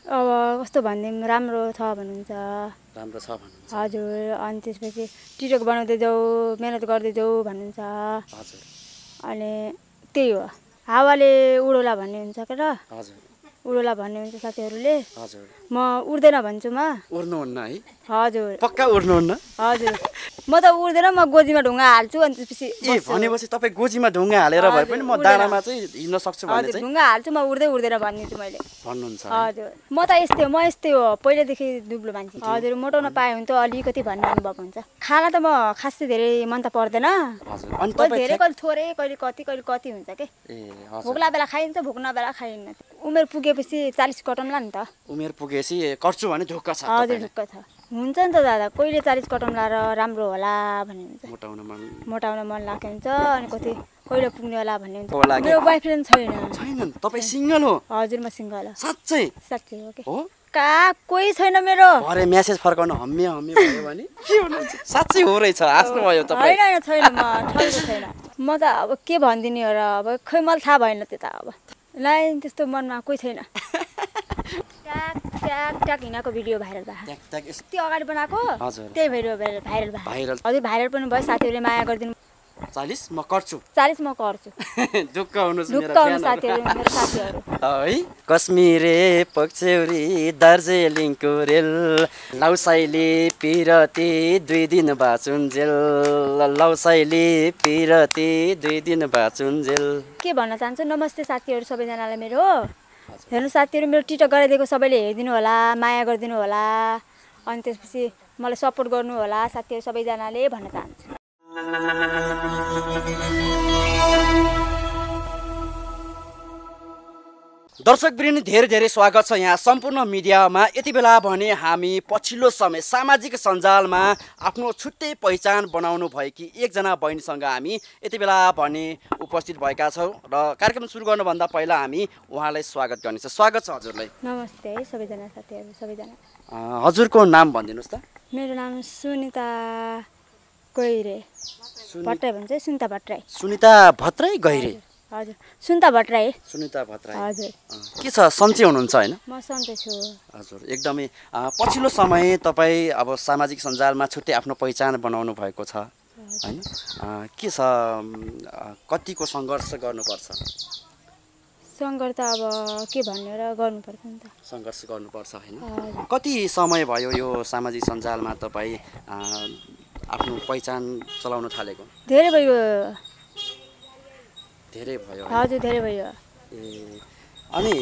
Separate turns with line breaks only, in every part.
अब कस्तो भनिदिउँ राम्रो छ भन्नुहुन्छ।
राम्रो छ भन्नुहुन्छ।
हजुर अनि त्यसपछि टिकटक बनाउँदै जाऊ मेहनत गर्दै जाऊ भन्नुहुन्छ।
हजुर
अनि त्यही हो हावाले उडोला भन्ने हुन्छ के र
हजुर
उडोला भन्ने हुन्छ साथीहरूले।
हजुर
म उड्दैन भन्छु म।
उड्नुहुन्न है?
हजुर
पक्का उड्नुहुन्न?
हजुर म त उड्दैन म गोजीमा ढुङ्गा हाल्छु अनि त्यसपछि
ए भनेपछि तपाईँ गोजीमा ढुङ्गा हालेर भए पनि म डाँडामा चाहिँ हिँड्न सक्छु भने
हजुर
चाहिँ
ढुङ्गा हाल्छु म उड्दै उड्दैन भनिदिन्छु मैले
भन्नुहुन्छ।
हजुर म त यस्तै हो पहिल्यैदेखि दुब्लो मान्छे। हजुर मोटाउन पाए भने त अलिकति भन्ने अनुभव हुन्छ। खाना त म खासै धेरै मन त पर्दैन।
हजुर अनि
कहिले
तपाईँ
धेरै कहिले थोरै कहिले कति हुन्छ के।
ए हजुर
भोक लाग्दा बेला खाइन्छ भोक नबेला खाइन्न। उमेर पुगेपछि 40 कटौँला नि त।
उमेर पुगेपछि गर्छु भने ढुक्क छ
हजुर
तपाईँलाई?
ढुक्क छ हुन्छ नि त दादा कहिले 40 कटौँला र राम्रो होला भन्ने हुन्छ। मोटाउन मन लाग्यो हुन्छ अनि कहिले पुग्ने होला भन्ने हुन्छ। मेरो बोयफ्रेन्ड
छैन। तपाईँ सिङ्गल हो?
हजुर म सिङ्गल हो।
साँच्चै
हो के
हो?
कोही छैन मेरो।
भरे मेसेज फर्काउन हम्मे भयो भने के हुनुहुन्छ? साँच्चै हो रहेछ हाँस्नु भयो तपाईँ?
होइन छैन म छैन। म त अब के भनिदिने हो र अब खै मलाई थाहा भएन त्यो त अब लाइन त्यस्तो मनमा कोही छैन। ट्याक हिँडेको भिडियो भाइरल भयो। त्यो अगाडि बनाएको त्यही भिडियो भाइरल भयो। हजुर भाइरल पनि भयो साथीहरूले माया गरिदिनु।
40 म गर्छु।
40 म गर्छु।
ढुक्क हुनुहोस् मेरो
साथीहरू
है। कश्मीरे पक्ष्यौरी दार्जिलिङको रेल लौसाइली पिरती 2 दिन बाचुन्जेल लौसाइली पिरती 2 दिन बाचुन्जेल।
के भन्न चाहन्छु नमस्ते साथीहरू सबैजनालाई मेरो। हेर्नु साथीहरू मेरो टिकटक गराइदिएको सबैले हेरिदिनु होला माया गरिदिनु होला अनि त्यसपछि मलाई सपोर्ट गर्नु होला साथीहरू सबैजनाले भन्न चाहन्छु।
दर्शकवृन्द धेरै स्वागत छ यहाँ सम्पूर्ण मिडियामा। यति बेला भने हामी पछिल्लो समय सामाजिक सञ्जालमा आफ्नो छुट्टै पहिचान बनाउनु भएकी एकजना बहिनीसँग हामी यति बेला भने उपस्थित भएका छौँ र कार्यक्रम सुरु गर्नुभन्दा पहिला हामी उहाँलाई स्वागत गर्नेछौँ। स्वागत छ हजुरलाई।
नमस्ते है सबैजना साथीहरू सबैजना।
हजुरको नाम भनिदिनुहोस् त।
मेरो नाम सुनिता गैरे भट्टराई भन्छ। सुनिता भट्टराई।
सुनिता भट्टराई गैरे?
हजुर सुनिता भट्टराई।
हजुर के छ सन्चै हुनुहुन्छ होइन?
म सन्चै छु। हजुर
एकदमै पछिल्लो समय तपाईँ अब सामाजिक सञ्जालमा छुट्टै आफ्नो पहिचान बनाउनु भएको छ होइन? के छ कतिको सङ्घर्ष गर्नुपर्छ?
सङ्घर्ष त अब के भन्ने र गर्नुपर्छ नि त।
सङ्घर्ष गर्नुपर्छ होइन? कति समय भयो यो सामाजिक सञ्जालमा तपाईँ आफ्नो पहिचान चलाउन थालेको?
धेरै भयो।
हजुर धेरै भयो। ए अनि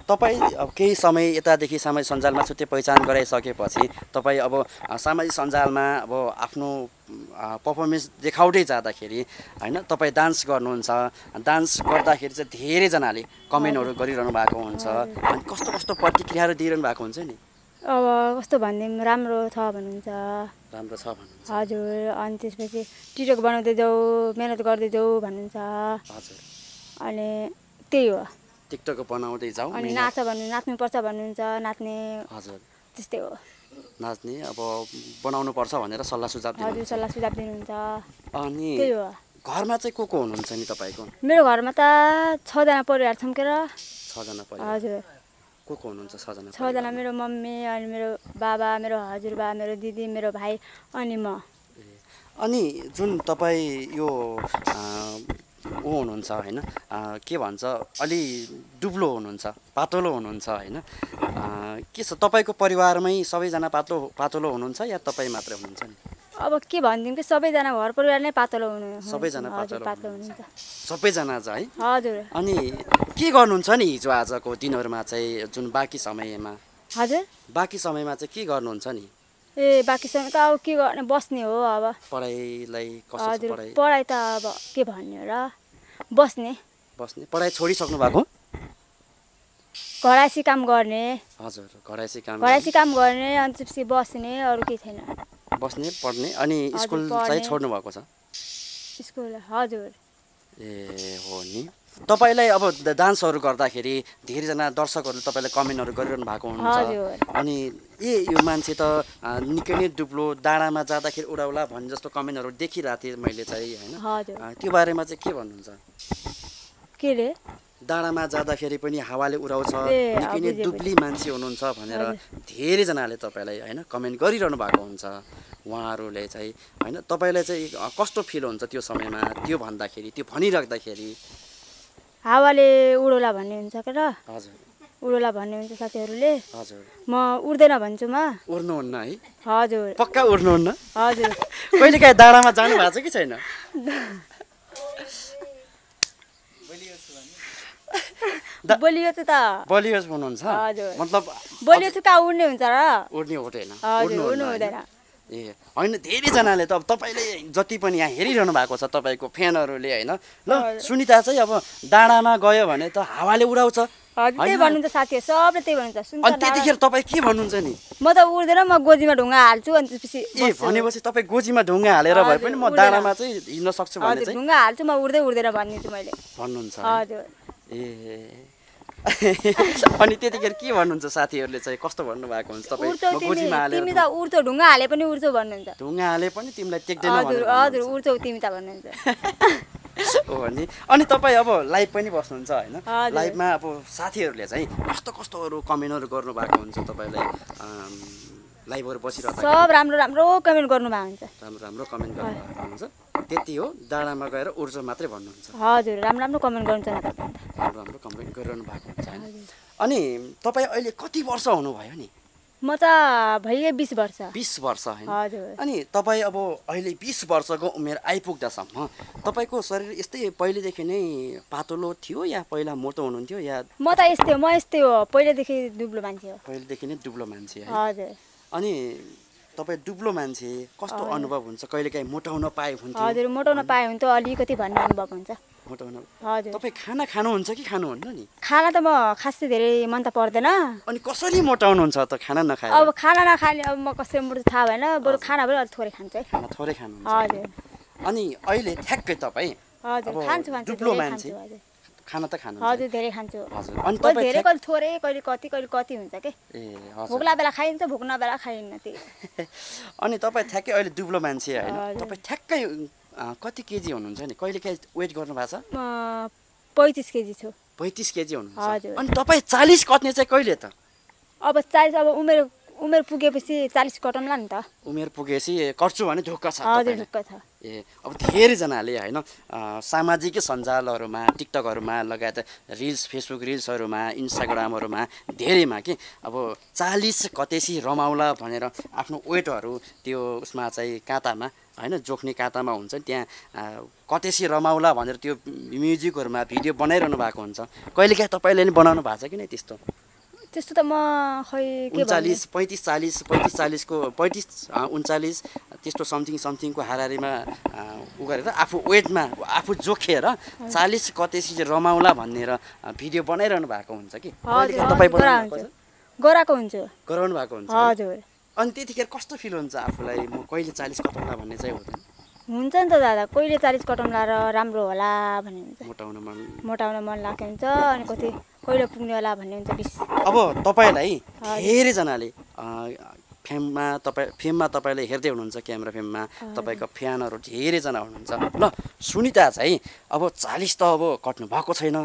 तपाईँ अब केही समय यतादेखि सामाजिक सञ्जालमा छुट्टै पहिचान गराइसकेपछि तपाईँ अब सामाजिक सञ्जालमा अब आफ्नो पर्फर्मेन्स देखाउँदै जाँदाखेरि होइन तपाईँ डान्स गर्नुहुन्छ। डान्स गर्दाखेरि चाहिँ धेरैजनाले कमेन्टहरू गरिरहनु भएको हुन्छ अनि कस्तो प्रतिक्रियाहरू दिइरहनु भएको हुन्छ नि।
अब कस्तो भनिदिउँ राम्रो छ भन्नुहुन्छ।
राम्रो छ भन्नुहुन्छ।
हजुर अनि त्यसपछि टिकटक बनाउँदै जाऊ मेहनत गर्दै जाऊ भन्नुहुन्छ।
हजुर
अनि त्यही हो
टिकटक बनाउँदै जाऊ
अनि नाच भन्नु नाच्नुपर्छ भन्नुहुन्छ नाच्ने।
हजुर
त्यस्तै हो
नाच्ने अब बनाउनु पर्छ भनेर सल्लाह सुझाव दिनुहुन्छ।
हजुर सल्लाह सुझाव दिनुहुन्छ।
अनि
त्यही हो
घरमा चाहिँ को हुनुहुन्छ नि तपाईँको?
मेरो घरमा त 6 जना परिवार छौँ के र।
6 जना परिवार? हजुर को हुनुहुन्छ? 6
जना मेरो मम्मी अनि मेरो बाबा मेरो हजुरबा मेरो दिदी मेरो भाइ अनि म।
अनि जुन तपाईँ यो हुनुहुन्छ होइन के भन्छ अलि दुब्लो हुनुहुन्छ पातलो हुनुहुन्छ होइन? के छ तपाईँको परिवारमै सबैजना पातलो हुनुहुन्छ या तपाईँ मात्र हुनुहुन्छ नि?
अब के भनिदिउँ कि सबैजना घर परिवार नै पातलो हुनु।
सबैजना
पातलो हुनुहुन्छ।
सबैजना चाहिँ?
हजुर।
अनि के गर्नुहुन्छ नि हिजो आजको दिनहरूमा चाहिँ जुन बाँकी समयमा?
हजुर
बाँकी समयमा चाहिँ के गर्नुहुन्छ नि?
ए बाँकी समय त अब के गर्ने बस्ने हो अब।
पढाइलाई कस्तो छ पढाइ?
पढाइ त अब के भन्ने हो र बस्ने।
पढाइ छोडिसक्नु भएको?
घरायसी काम गर्ने।
हजुर घरायसी काम
गर्ने अनि त्यसपछि बस्ने अरू केही छैन।
बस्ने पढ्ने अनि स्कुल चाहिँ छोड्नु भएको छ?
स्कुल हजुर।
ए हो नि। तपाईँलाई अब डान्सहरू गर्दाखेरि धेरैजना दर्शकहरूले तपाईँलाई कमेन्टहरू गरिरहनु भएको हुन्छ अनि यो मान्छे त निकै नै दुब्लो डाँडामा जाँदाखेरि उडाउला भन्ने जस्तो कमेन्टहरू देखिरहेको थिएँ मैले चाहिँ होइन? त्यो बारेमा चाहिँ के भन्नुहुन्छ?
के रे?
डाँडामा जाँदाखेरि पनि हावाले उडाउँछ निकै नै दुब्ली मान्छे हुनुहुन्छ भनेर धेरैजनाले तपाईँलाई होइन कमेन्ट गरिरहनु भएको हुन्छ उहाँहरूले चाहिँ होइन तपाईँलाई चाहिँ कस्तो फिल हुन्छ त्यो समयमा त्यो भन्दाखेरि त्यो भनिराख्दाखेरि
हावाले उडोला भन्ने हुन्छ के र
हजुर
उडोला भन्ने हुन्छ साथीहरूले
हजुर
म उड्दैन भन्छु म
उड्नुहुन्न है
हजुर
पक्का उड्नुहुन्न
हजुर
कहिलेकाहीँ डाँडामा जानु भएको छ कि छैन
बोलियो त
बलियोस् हुनुहुन्छ मतलब
बोलियो चाहिँ कहाँ उड्ने हुन्छ र
उड्ने हुँदैन
उड्नु हुँदैन
ए होइन धेरैजनाले त अब तपाईँले जति पनि यहाँ हेरिरहनु भएको छ तपाईँको फ्यानहरूले होइन ल सुनिता चाहिँ अब डाँडामा गयो भने त हावाले उडाउँछ
त्यही भन्नुहुन्छ साथीहरू सबले त्यही भन्नुहुन्छ
अनि त्यतिखेर तपाईँ के भन्नुहुन्छ नि
म त उड्दैन म गोजीमा ढुङ्गा हाल्छु अनि त्यसपछि
ए भनेपछि तपाईँ गोजीमा ढुङ्गा हालेर भए पनि म डाँडामा चाहिँ हिँड्न सक्छु भने चाहिँ
ढुङ्गा हाल्छु म उड्दै उड्दैन भनिदिन्छु मैले
भन्नुहुन्छ
हजुर
ए अनि त्यतिखेर के भन्नुहुन्छ साथीहरूले चाहिँ कस्तो भन्नुभएको हुन्छ तपाईँ गोजीमा हालेर
तिमी त उड्छौ ढुङ्गा हाले पनि उड्छौ भन्नुहुन्छ
ढुङ्गा हाले पनि तिमीलाई टेक्दैन
हजुर हजुर उड्छौ तिमी त भन्नुहुन्छ
हो नि अनि तपाईँ अब लाइभ पनि बस्नुहुन्छ होइन लाइभमा अब साथीहरूले चाहिँ कस्तो कस्तोहरू कमेन्टहरू गर्नुभएको हुन्छ तपाईँलाई लाइभहरू बसिरहँदा
सब राम्रो राम्रो कमेन्ट गर्नुभएको हुन्छ
राम्रो राम्रो कमेन्ट गर्नुभएको हुन्छ त्यति हो डाँडामा गएर उड्छ मात्रै भन्नुहुन्छ
हजुर राम्रो राम्रो कमेन्ट गर्नुहुन्छ
राम्रो राम्रो कमेन्ट गरिरहनु भएको हुन्छ होइन अनि तपाईँ अहिले कति वर्ष हुनुभयो नि
म त भइगयो 20 वर्ष
20 वर्ष होइन
हजुर
अनि तपाईँ अब अहिले 20 वर्षको उमेर आइपुग्दासम्म तपाईँको शरीर यस्तै पहिलेदेखि नै पातलो थियो या पहिला मोटो हुनुहुन्थ्यो या
म त यस्तै हो पहिलेदेखि दुब्लो मान्छे हो
पहिलेदेखि नै दुब्लो मान्छे है
हजुर
अनि तपाईँ दुब्लो मान्छे कस्तो अनुभव हुन्छ कहिलेकाहीँ मोटाउन पाए हुन्थ्यो
हजुर मोटाउन पाए हुन्थ्यो अलिकति भन्ने अनुभव हुन्छ
मोटाउन
हजुर
तपाईँ खाना खानुहुन्छ कि खानुहुन्न नि
खाना त म खासै धेरै मन त पर्दैन
अनि कसरी मोटाउनुहुन्छ त खाना नखाएर
अब खाना नखाने अब म कसरी मोटो थाहा भएन बरु खाना पनि अलिक थोरै खान्छु है
खाना थोरै खानुहुन्छ
हजुर
अनि अहिले ठ्याक्कै तपाईँ
हजुर खान्छु
दुब्लो मान्छे खाना त खानुहुन्छ
हजुर धेरै खान्छु
हजुर अनि
कहिले धेरै कहिले थोरै कहिले कति हुन्छ के
ए हजुर
भोक लाग्दा खाइन्छ भोक नबेला खाइन्न त्यही
अनि तपाईँ ठ्याक्कै अहिले दुब्लो मान्छे होइन तपाईँ ठ्याक्कै कति केजी हुनुहुन्छ नि कहिलेकाहीँ वेट गर्नु भएको छ
म 35 केजी छु
35 केजी हुनुहुन्छ
हजुर
अनि तपाईँ 40 कट्ने चाहिँ कहिले त
अब 40 अब उमेर पुगेपछि 40 कटाउँला नि त
उमेर पुगेपछि कट्छु भने ढुक्क छ
हजुर ढुक्क छ
ए अब धेरैजनाले होइन सामाजिक सञ्जालहरूमा टिकटकहरूमा लगायत रिल्स फेसबुक रिल्सहरूमा इन्स्टाग्रामहरूमा धेरैमा कि अब 40 कतेसी रमाउला भनेर आफ्नो वेटहरू त्यो उसमा चाहिँ काँतामा होइन जोख्ने काँतामा हुन्छ त्यहाँ कतेसी रमाउला भनेर त्यो म्युजिकहरूमा भिडियो बनाइरहनु भएको हुन्छ कहिलेकाहीँ तपाईँले नि बनाउनु भएको छ कि नै त्यस्तो
त्यस्तो त म खै के
39 35 40 को 35 39 त्यस्तो समथिङको हाराहारीमा उ गरेर आफू वेटमा आफू जोखेर 40 कतेसी रमाउला भनेर भिडियो बनाइरहनु भएको हुन्छ कि तपाईँ
गराएको हुन्छ
गराउनु भएको हुन्छ
हजुर
अनि त्यतिखेर कस्तो फिल हुन्छ आफूलाई म कहिले 40 कटाउँला भन्ने चाहिँ हुँदैन
हुन्छ नि त दादा कहिले 40 कटाउँला र राम्रो होला भन्ने हुन्छ मोटाउन मन लाग्यो हुन्छ अनि कति कहिले पुग्ने होला भन्ने हुन्छ 20
अब तपाईँलाई धेरैजनाले फेममा तपाईँले हेर्दै हुनुहुन्छ क्यामेरा फेममा तपाईँको फ्यानहरू धेरैजना हुनुहुन्छ ल सुनिता चाहिँ अब 40 त अब कट्नु भएको छैन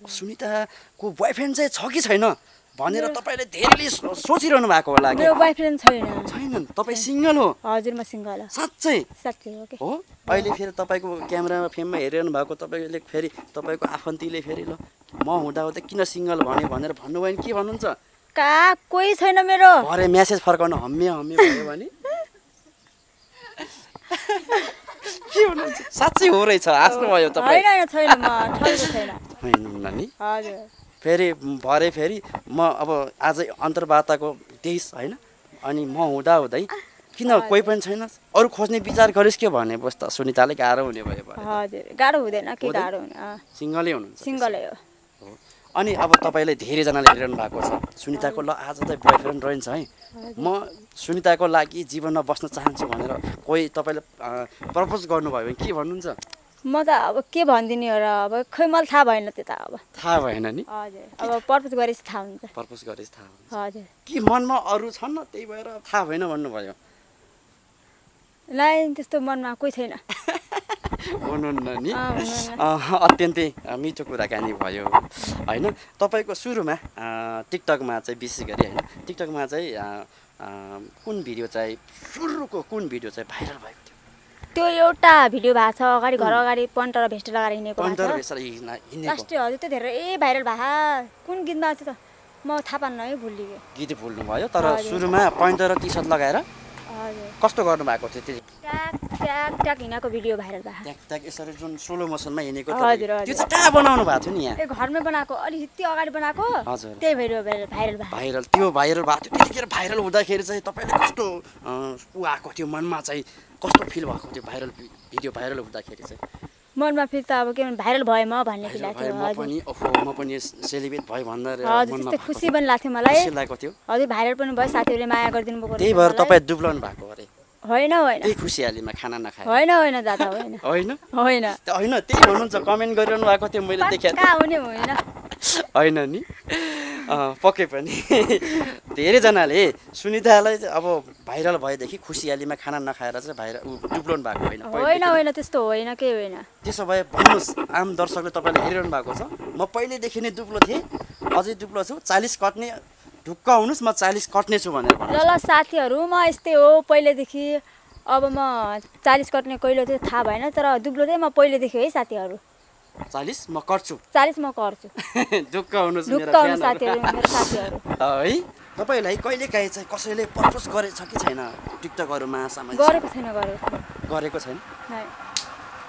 सुनिताको बोयफ्रेन्ड चाहिँ छ कि छैन भनेर तपाईँले धेरैले सोचिरहनु भएको होला
मेरो बोयफ्रेन्ड
छैन तपाईँ सिङ्गल हो
हजुर म सिङ्गल हो
साँच्चै
हो के
हो अहिले फेरि तपाईँको क्यामेरामा फेममा हेरिरहनु भएको तपाईँले फेरि तपाईँको आफन्तीले फेरि ल म हुँदा किन सिङ्गल भन्यो भनेर भन्नुभयो भने के भन्नुहुन्छ
कोही छैन मेरो
भरे म्यासेज फर्काउनु हम्मे भयो भने के भन्नुहुन्छ साँच्चै हो रहेछ हाँस्नुभयो तपाईँ होइन नि
हजुर
फेरि भरे फेरि म अब आजै अन्तर्वार्ताको 23 होइन अनि म हुँदै किन कोही पनि छैन अरू खोज्ने विचार गरिस् के भने बस् त सुनिताले गाह्रो हुने भयो
हजुर गाह्रो हुँदैन के गाह्रो हुने
सिङ्गलै हुनुहुन्छ
सिङ्गलै हो
अनि अब तपाईँले धेरैजनाले हेरिरहनु भएको छ सुनिताको ल आज चाहिँ बोयफ्रेन्ड रहन्छ है म सुनिताको लागि जीवनमा बस्न चाहन्छु भनेर कोही तपाईँले प्रपोज गर्नुभयो भने के भन्नुहुन्छ
म त अब के भनिदिने हो र अब खै मलाई थाहा भएन त्यो त अब
थाहा भएन नि
हजुर अब प्रपोज गरेपछि थाहा हुन्छ
प्रपोज गरेपछि थाहा हुन्छ
हजुर
के मनमा अरू छन् न त्यही भएर थाहा भएन भन्नुभयो
लाइन त्यस्तो मनमा कोही छैन
हुनुहुन्न नि
हुनुहुन्न।
अत्यन्तै मिठो कुराकानी भयो होइन। तपाईँको सुरुमा टिकटकमा चाहिँ विशेष गरी होइन टिकटकमा चाहिँ कुन भिडियो चाहिँ सुरुको कुन भिडियो चाहिँ भाइरल भएको थियो?
त्यो एउटा भिडियो भएको छ अगाडि घर अगाडि पन्टर भेस्ट लगाएर हिँडेको भएको
पन्टर
छ।
भेस्ट हिँडेको
लास्ट हजुर त्यो धेरै भाइरल भए कुन गीतमा थियो त म थाहा पान्न है भुलिगेँ।
गीत भुल्नुभयो तर सुरुमा पैन्ट र टी सर्ट लगाएर
हजुर
कस्तो गर्नुभएको थियो त्यो?
ट्याक ट्याक ट्याक हिँडेको भिडियो भाइरल भयो।
ट्याक ट्याक यसरी जुन स्लो मोसनमा हिँडेको
हजुर,
त्यो चाहिँ कहाँ बनाउनु भएको थियो नि यहाँ?
ए घरमै बनाएको अलिकति अगाडि बनाएको
हजुर
त्यही भिडियो भाइरल भयो।
भाइरल त्यो भाइरल भएको थियो। त्यतिखेर भाइरल हुँदाखेरि चाहिँ तपाईँले कस्तो ऊ आएको थियो मनमा चाहिँ कस्तो फिल भएको थियो भाइरल भिडियो भाइरल हुँदाखेरि चाहिँ?
मनमा फेरि त अब के भन्नु भाइरल भएँ म भन्ने फिल
भाइरल
लाग्थ्यो।
भयो, म पनि सेलिब्रेट भयो भनेर
हजुर
मनमा
त्यस्तै खुसी पनि लाग्थ्यो मलाई।
खुसी लागेको थियो।
हजुर भाइरल पनि भयो साथीहरूले माया गरिदिनु भएको
त्यही भएर तपाईँ दुब्लाउनु भएको अरे?
होइन होइन
त्यही खुसियालीमा खाना नखाएर?
होइन होइन दादा होइन
होइन
होइन
होइन त्यही भन्नुहुन्छ कमेन्ट गरिरहनु भएको थियो मैले देखेँ।
कहाँ हुने होइन
होइन नि पक्कै पनि धेरैजनाले सुनितालाई चाहिँ अब भाइरल भएदेखि खुसियालीमा खाना नखाएर चाहिँ दुब्लाउनु भएको होइन?
होइन होइन त्यस्तो होइन केही होइन।
त्यसो भए भन्नुहोस् आम दर्शकले तपाईँले हेरिरहनु भएको छ म पहिल्यैदेखि नै दुब्लो थिएँ अझै दुब्लो छु 40 कट्ने ढुक्क हुनुहोस् म 40 कट्ने छु भनेर भन्नु।
ल साथीहरू म यस्तै हो पहिल्यैदेखि अब म 40 कट्ने कहिले थियो थाहा भएन तर दुब्लो चाहिँ म पहिल्यैदेखि है साथीहरू।
40 म कट्छु
40 म गर्छु
ढुक्क हुनुहोस् मेरो
ढुक्क हुनु साथीहरू मेरो साथीहरू
है। तपाईँलाई कहिलेकाहीँ चाहिँ कसैले प्रपोज गरेछ कि छैन टिकटकहरूमा सामाजिक?
गरेको छैन
गरेको छैन?
नै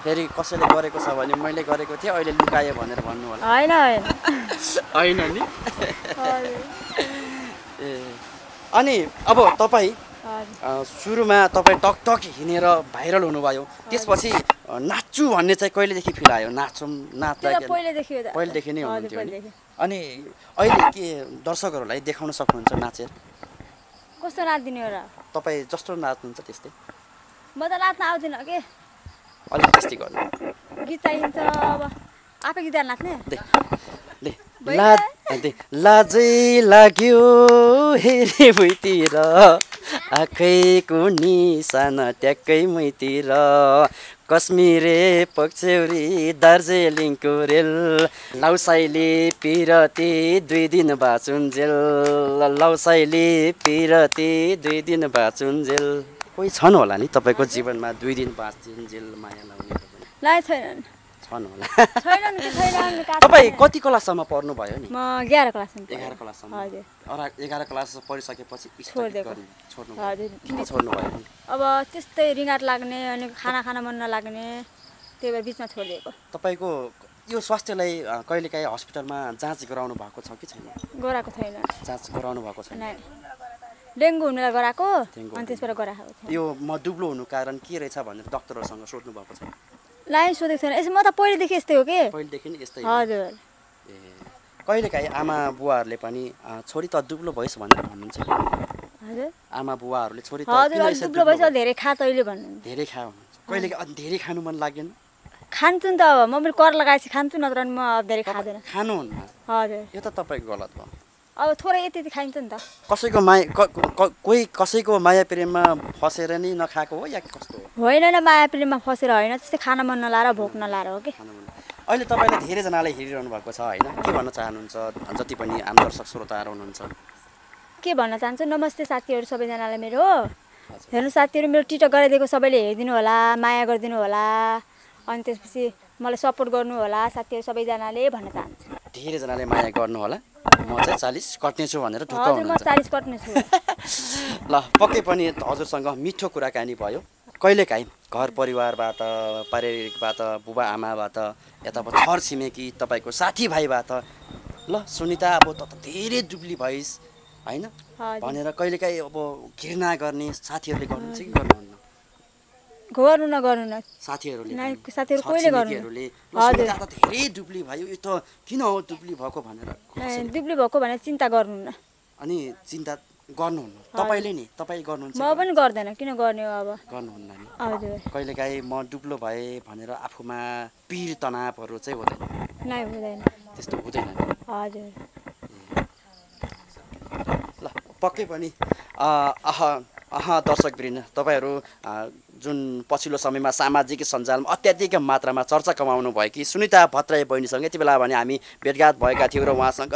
फेरि कसैले गरेको छ भने मैले गरेको थिएँ अहिले लुकायो भनेर भन्नु होला?
होइन होइन
होइन नि ए अनि अब तपाईँ सुरुमा तपाईँ टकटक हिँडेर भाइरल हुनुभयो त्यसपछि नाच्छु भन्ने चाहिँ कहिलेदेखि फिल आयो? नाचौँ नाच्दा पहिलेदेखि नै हुनुहुन्थ्यो नि? अनि अहिले के दर्शकहरूलाई देखाउन सक्नुहुन्छ नाचेर?
कस्तो नाच्दिने हो र?
तपाईँ जस्तो नाच्नुहुन्छ त्यस्तै?
म त नाच्न आउँदिन के
अलिक त्यस्तै गर्नु।
गीत चाहिन्छ अब आफै गिटार नाच्ने
लाजै लाग्यो हेरे भुइँतिर आँखैको निशाना ट्याक्कै मैतिर कश्मीरे पक्ष्यौरी दार्जिलिङको रेल लाउसाइली पिरती 2 दिन बाँचुन्जेल लाउसाइली पिरती 2 दिन बाँचुन्जेल। कोही छन् होला नि तपाईँको जीवनमा 2 दिन बाँचुन्जेल माया लाउने?
छैनन्
छन् होला।
छैनन्
तपाईँ कति क्लाससम्म पढ्नुभयो नि?
म 11 क्लाससम्म
11 क्लाससम्म।
हजुर
11 क्लास पढिसकेपछि
छोड्दिएको। हजुर
किन छोड्नुभयो नि?
अब त्यस्तै रिङ्गाट लाग्ने अनि खाना मन नलाग्ने त्यही भएर बिचमा छोडिदिएको।
तपाईँको यो स्वास्थ्यलाई कहिलेकाहीँ हस्पिटलमा जाँच गराउनु भएको छ कि छैन?
गराएको छैन।
जाँच गराउनु भएको छैन?
डेङ्गु हुनुलाई गराएको अनि त्यसबाट गराएको थियो।
यो म दुब्लो हुनु कारण के रहेछ भनेर डक्टरहरूसँग सोध्नु भएको छ?
लाइन सोधेको छैन यसो म त पहिलेदेखि यस्तै हो के
पहिलेदेखि नै यस्तै?
हजुर
ए कहिलेकाहीँ आमा बुवाहरूले पनि छोरी त दुब्लो भइस् भनेर भन्नुहुन्छ?
हजुर
आमा बुवाहरूले छोरी त
हजुर दुब्लो भइस धेरै खा तैँले भन्नु।
धेरै खा कहिले धेरै खानु मन लागेन?
खान्छु नि त अब म पनि कर लगाएपछि खान्छु नत्र म अब धेरै खाँदैन।
खानुहुन्न?
हजुर
यो त तपाईँको गलत भयो।
अब थोरै यति खाइन्छ नि त।
कसैको माया कोही कसैको माया प्रेममा फसेर नै नखाएको हो या कस्तो हो?
होइन माया प्रेममा फसेर होइन त्यस्तै खाना मन नलाएर भोक नलाएर हो कि।
अहिले तपाईँले धेरैजनाले हेरिरहनु भएको छ होइन के भन्न चाहनुहुन्छ जति पनि आम दर्शक श्रोताहरू हुनुहुन्छ?
के भन्न चाहन्छु नमस्ते साथीहरू सबैजनालाई मेरो हेर्नु साथीहरू मेरो टिकटक गराइदिएको सबैले हेरिदिनु होला माया गरिदिनु होला अनि त्यसपछि मलाई सपोर्ट गर्नु होला साथीहरू सबैजनाले भन्न चाहन्छु।
धेरैजनाले माया गर्नु होला म चाहिँ 40 कट्ने छु भनेर ढुक्क
हजुर म
हुनुहुन्छ?
40 कट्ने छु।
ल पक्कै पनि हजुरसँग मिठो कुराकानी भयो। कहिलेकाहीँ घर परिवारबाट पारिवारिकबाट बुबा आमाबाट यता अब छर छिमेकी तपाईँको साथीभाइबाट ल सुनिता अब त धेरै दुब्ली भइस् होइन भनेर कहिलेकाहीँ अब घृणा गर्ने साथीहरूले गर्नुहुन्छ कि गर्नुहुन्न?
गर्नु न
साथीहरूले
कहिले गर्नु?
हजुर धेरै दुब्ली भयो यो त किन हो दुब्ली भएको भनेर
दुब्ली भएको भनेर चिन्ता गर्नु न।
अनि चिन्ता गर्नुहुन्न तपाईँले नि? तपाईँ गर्नुहुन्छ?
म पनि गर्दैन किन गर्ने हो अब
गर्नुहुन्न नि?
हजुर
कहिलेकाहीँ म दुब्लो भए भनेर आफूमा पीर तनावहरू चाहिँ हुँदैन?
नै हुँदैन
त्यस्तो हुँदैन?
हजुर
ल पक्कै पनि दर्शकवृन्द तपाईँहरू जुन पछिल्लो समयमा सामाजिक सञ्जालमा अत्याधिक मात्रामा चर्चा कमाउनु भएकी सुनिता भट्टराई बहिनीसँग यति बेला भने हामी भेटघाट भएका थियौँ र उहाँसँग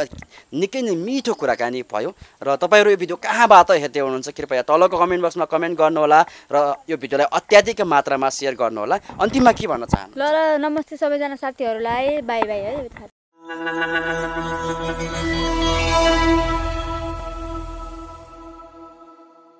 निकै नै मिठो कुराकानी भयो र तपाईँहरू यो भिडियो कहाँबाट हेर्दै हुनुहुन्छ कृपया तलको कमेन्ट बक्समा कमेन्ट गर्नुहोला र यो भिडियोलाई अत्याधिक मात्रामा सेयर गर्नुहोला। अन्तिममा के भन्न चाहनुहुन्छ?
ल नमस्ते सबैजना साथीहरूलाई, बाई बाई है।